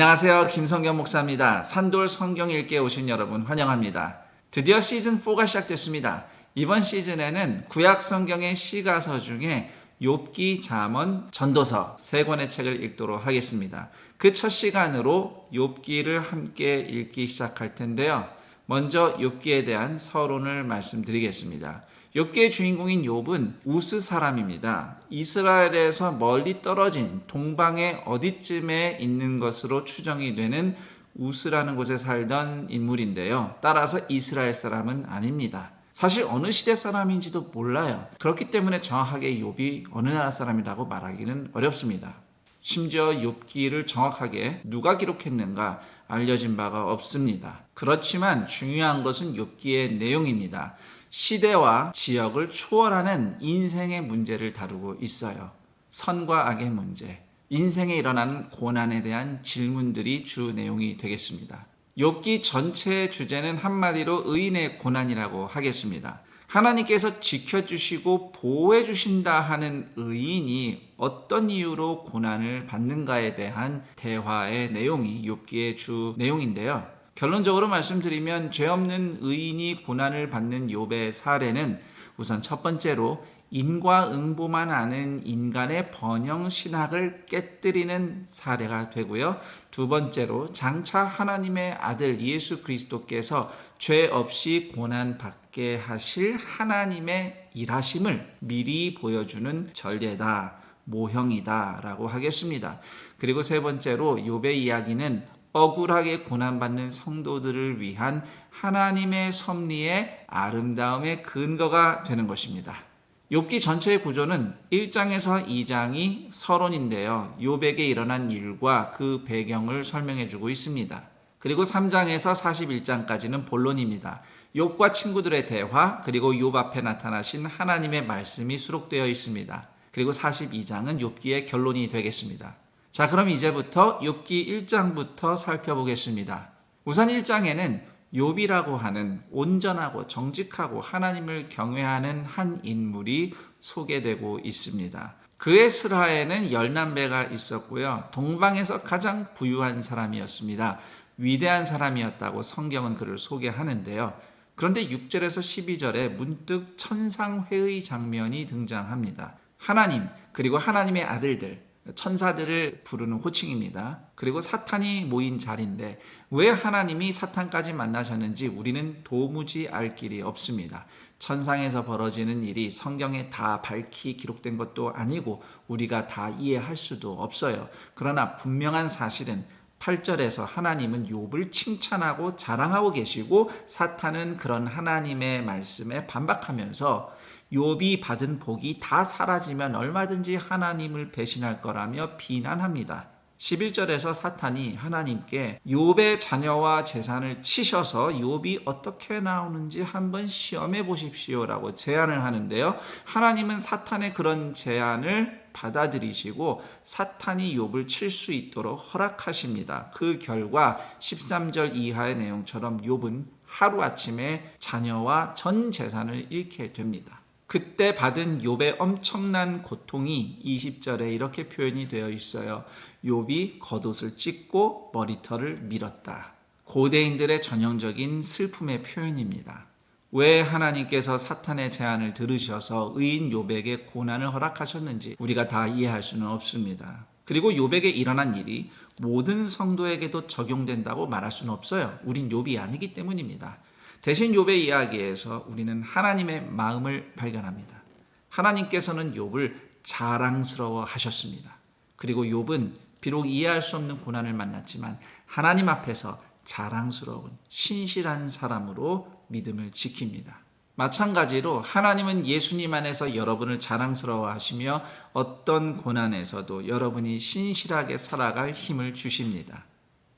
안녕하세요. 김성경 목사입니다. 산돌 성경 읽기에 오신 여러분 환영합니다. 드디어 시즌4가 시작됐습니다. 이번 시즌에는 구약 성경의 시가서 중에 욥기, 잠언, 전도서 세 권의 책을 읽도록 하겠습니다. 그 첫 시간으로 욥기를 함께 읽기 시작할 텐데요. 먼저 욥기에 대한 서론을 말씀드리겠습니다. 욥기의 주인공인 욥은 우스 사람입니다. 이스라엘에서 멀리 떨어진 동방의 어디쯤에 있는 것으로 추정이 되는 우스라는 곳에 살던 인물인데요. 따라서 이스라엘 사람은 아닙니다. 사실 어느 시대 사람인지도 몰라요. 그렇기 때문에 정확하게 욥이 어느 나라 사람이라고 말하기는 어렵습니다. 심지어 욥기를 정확하게 누가 기록했는가 알려진 바가 없습니다. 그렇지만 중요한 것은 욥기의 내용입니다. 시대와 지역을 초월하는 인생의 문제를 다루고 있어요. 선과 악의 문제, 인생에 일어나는 고난에 대한 질문들이 주 내용이 되겠습니다. 욥기 전체의 주제는 한마디로 의인의 고난이라고 하겠습니다. 하나님께서 지켜주시고 보호해주신다 하는 의인이 어떤 이유로 고난을 받는가에 대한 대화의 내용이 욥기의 주 내용인데요. 결론적으로 말씀드리면 죄 없는 의인이 고난을 받는 욥의 사례는 우선 첫 번째로 인과응보만 아는 인간의 번영 신학을 깨뜨리는 사례가 되고요. 두 번째로 장차 하나님의 아들 예수 그리스도께서 죄 없이 고난받게 하실 하나님의 일하심을 미리 보여주는 전례다, 모형이다 라고 하겠습니다. 그리고 세 번째로 욥의 이야기는 억울하게 고난받는 성도들을 위한 하나님의 섭리의 아름다움의 근거가 되는 것입니다. 욥기 전체의 구조는 1장에서 2장이 서론인데요. 욥에게 일어난 일과 그 배경을 설명해 주고 있습니다. 그리고 3장에서 41장까지는 본론입니다. 욥과 친구들의 대화, 그리고 욥 앞에 나타나신 하나님의 말씀이 수록되어 있습니다. 그리고 42장은 욥기의 결론이 되겠습니다. 자, 그럼 이제부터 욥기 1장부터 살펴보겠습니다. 우선 1장에는 욥이라고 하는 온전하고 정직하고 하나님을 경외하는 한 인물이 소개되고 있습니다. 그의 슬하에는 10남매가 있었고요. 동방에서 가장 부유한 사람이었습니다. 위대한 사람이었다고 성경은 그를 소개하는데요. 그런데 6절에서 12절에 문득 천상회의 장면이 등장합니다. 하나님, 그리고 하나님의 아들들, 천사들을 부르는 호칭입니다. 그리고 사탄이 모인 자리인데 왜 하나님이 사탄까지 만나셨는지 우리는 도무지 알 길이 없습니다. 천상에서 벌어지는 일이 성경에 다 밝히 기록된 것도 아니고 우리가 다 이해할 수도 없어요. 그러나 분명한 사실은 8절에서 하나님은 욥을 칭찬하고 자랑하고 계시고 사탄은 그런 하나님의 말씀에 반박하면서 욥이 받은 복이 다 사라지면 얼마든지 하나님을 배신할 거라며 비난합니다. 11절에서 사탄이 하나님께 욥의 자녀와 재산을 치셔서 욥이 어떻게 나오는지 한번 시험해 보십시오라고 제안을 하는데요. 하나님은 사탄의 그런 제안을 받아들이시고 사탄이 욥을 칠 수 있도록 허락하십니다. 그 결과 13절 이하의 내용처럼 욥은 하루아침에 자녀와 전 재산을 잃게 됩니다. 그때 받은 욥의 엄청난 고통이 20절에 이렇게 표현이 되어 있어요. 욥이 겉옷을 찢고 머리털을 밀었다. 고대인들의 전형적인 슬픔의 표현입니다. 왜 하나님께서 사탄의 제안을 들으셔서 의인 욥에게 고난을 허락하셨는지 우리가 다 이해할 수는 없습니다. 그리고 욥에게 일어난 일이 모든 성도에게도 적용된다고 말할 수는 없어요. 우린 욥이 아니기 때문입니다. 대신 욥의 이야기에서 우리는 하나님의 마음을 발견합니다. 하나님께서는 욥을 자랑스러워 하셨습니다. 그리고 욥은 비록 이해할 수 없는 고난을 만났지만 하나님 앞에서 자랑스러운 신실한 사람으로 믿음을 지킵니다. 마찬가지로 하나님은 예수님 안에서 여러분을 자랑스러워 하시며 어떤 고난에서도 여러분이 신실하게 살아갈 힘을 주십니다.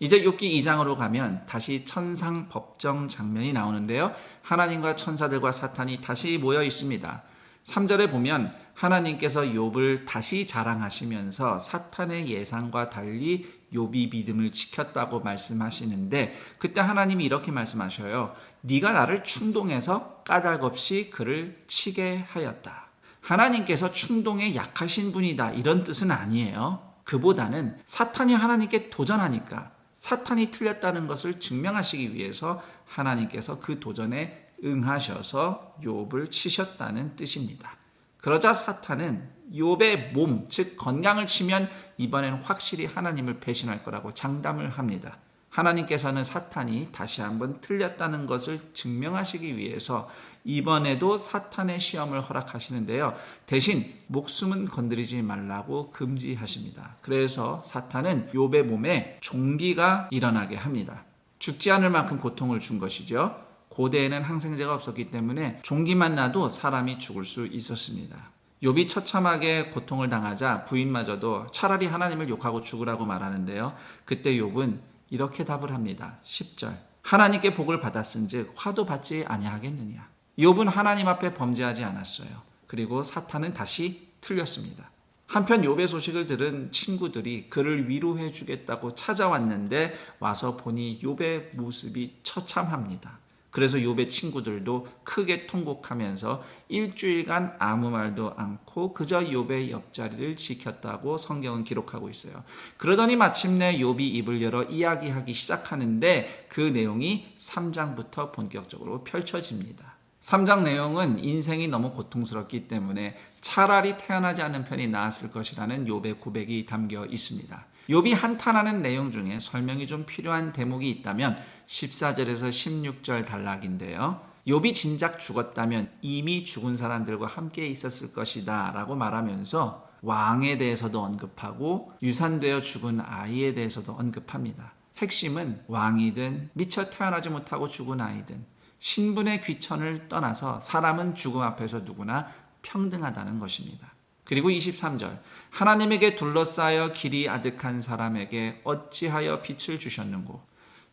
이제 욥기 2장으로 가면 다시 천상 법정 장면이 나오는데요. 하나님과 천사들과 사탄이 다시 모여 있습니다. 3절에 보면 하나님께서 욥을 다시 자랑하시면서 사탄의 예상과 달리 욥이 믿음을 지켰다고 말씀하시는데 그때 하나님이 이렇게 말씀하셔요. 네가 나를 충동해서 까닭없이 그를 치게 하였다. 하나님께서 충동에 약하신 분이다 이런 뜻은 아니에요. 그보다는 사탄이 하나님께 도전하니까 사탄이 틀렸다는 것을 증명하시기 위해서 하나님께서 그 도전에 응하셔서 욥을 치셨다는 뜻입니다. 그러자 사탄은 욥의 몸, 즉 건강을 치면 이번엔 확실히 하나님을 배신할 거라고 장담을 합니다. 하나님께서는 사탄이 다시 한번 틀렸다는 것을 증명하시기 위해서 이번에도 사탄의 시험을 허락하시는데요. 대신 목숨은 건드리지 말라고 금지하십니다. 그래서 사탄은 욥의 몸에 종기가 일어나게 합니다. 죽지 않을 만큼 고통을 준 것이죠. 고대에는 항생제가 없었기 때문에 종기만 나도 사람이 죽을 수 있었습니다. 욥이 처참하게 고통을 당하자 부인마저도 차라리 하나님을 욕하고 죽으라고 말하는데요. 그때 욥은 이렇게 답을 합니다. 10절 하나님께 복을 받았은즉 화도 받지 아니하겠느냐. 욥은 하나님 앞에 범죄하지 않았어요. 그리고 사탄은 다시 틀렸습니다. 한편 욥의 소식을 들은 친구들이 그를 위로해 주겠다고 찾아왔는데 와서 보니 욥의 모습이 처참합니다. 그래서 욥의 친구들도 크게 통곡하면서 일주일간 아무 말도 않고 그저 욥의 옆자리를 지켰다고 성경은 기록하고 있어요. 그러더니 마침내 욥이 입을 열어 이야기하기 시작하는데 그 내용이 3장부터 본격적으로 펼쳐집니다. 3장 내용은 인생이 너무 고통스럽기 때문에 차라리 태어나지 않는 편이 나았을 것이라는 욥의 고백이 담겨 있습니다. 욥이 한탄하는 내용 중에 설명이 좀 필요한 대목이 있다면 14절에서 16절 단락인데요. 욥이 진작 죽었다면 이미 죽은 사람들과 함께 있었을 것이다 라고 말하면서 왕에 대해서도 언급하고 유산되어 죽은 아이에 대해서도 언급합니다. 핵심은 왕이든 미처 태어나지 못하고 죽은 아이든 신분의 귀천을 떠나서 사람은 죽음 앞에서 누구나 평등하다는 것입니다. 그리고 23절 하나님에게 둘러싸여 길이 아득한 사람에게 어찌하여 빛을 주셨는고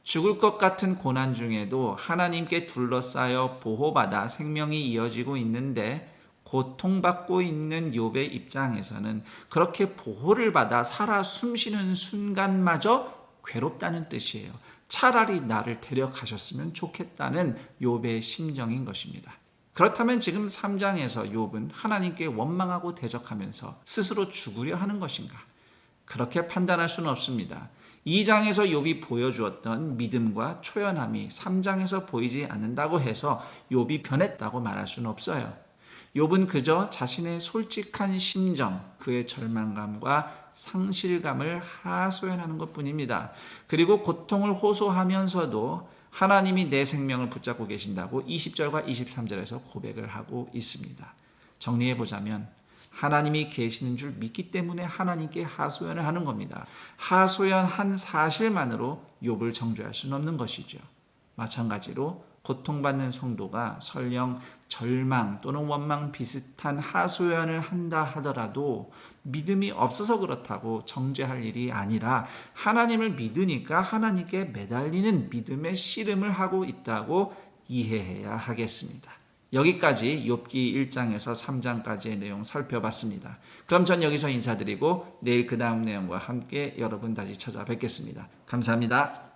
죽을 것 같은 고난 중에도 하나님께 둘러싸여 보호받아 생명이 이어지고 있는데 고통받고 있는 욥의 입장에서는 그렇게 보호를 받아 살아 숨쉬는 순간마저 괴롭다는 뜻이에요. 차라리 나를 데려가셨으면 좋겠다는 욥의 심정인 것입니다. 그렇다면 지금 3장에서 욥은 하나님께 원망하고 대적하면서 스스로 죽으려 하는 것인가? 그렇게 판단할 수는 없습니다. 2장에서 욥이 보여주었던 믿음과 초연함이 3장에서 보이지 않는다고 해서 욥이 변했다고 말할 수는 없어요. 욥은 그저 자신의 솔직한 심정, 그의 절망감과 상실감을 하소연하는 것뿐입니다. 그리고 고통을 호소하면서도 하나님이 내 생명을 붙잡고 계신다고 20절과 23절에서 고백을 하고 있습니다. 정리해보자면 하나님이 계시는 줄 믿기 때문에 하나님께 하소연을 하는 겁니다. 하소연한 사실만으로 욥을 정죄할 수는 없는 것이죠. 마찬가지로 고통받는 성도가 설령 절망 또는 원망 비슷한 하소연을 한다 하더라도 믿음이 없어서 그렇다고 정죄할 일이 아니라 하나님을 믿으니까 하나님께 매달리는 믿음의 씨름을 하고 있다고 이해해야 하겠습니다. 여기까지 욥기 1장에서 3장까지의 내용 살펴봤습니다. 그럼 전 여기서 인사드리고 내일 그 다음 내용과 함께 여러분 다시 찾아뵙겠습니다. 감사합니다.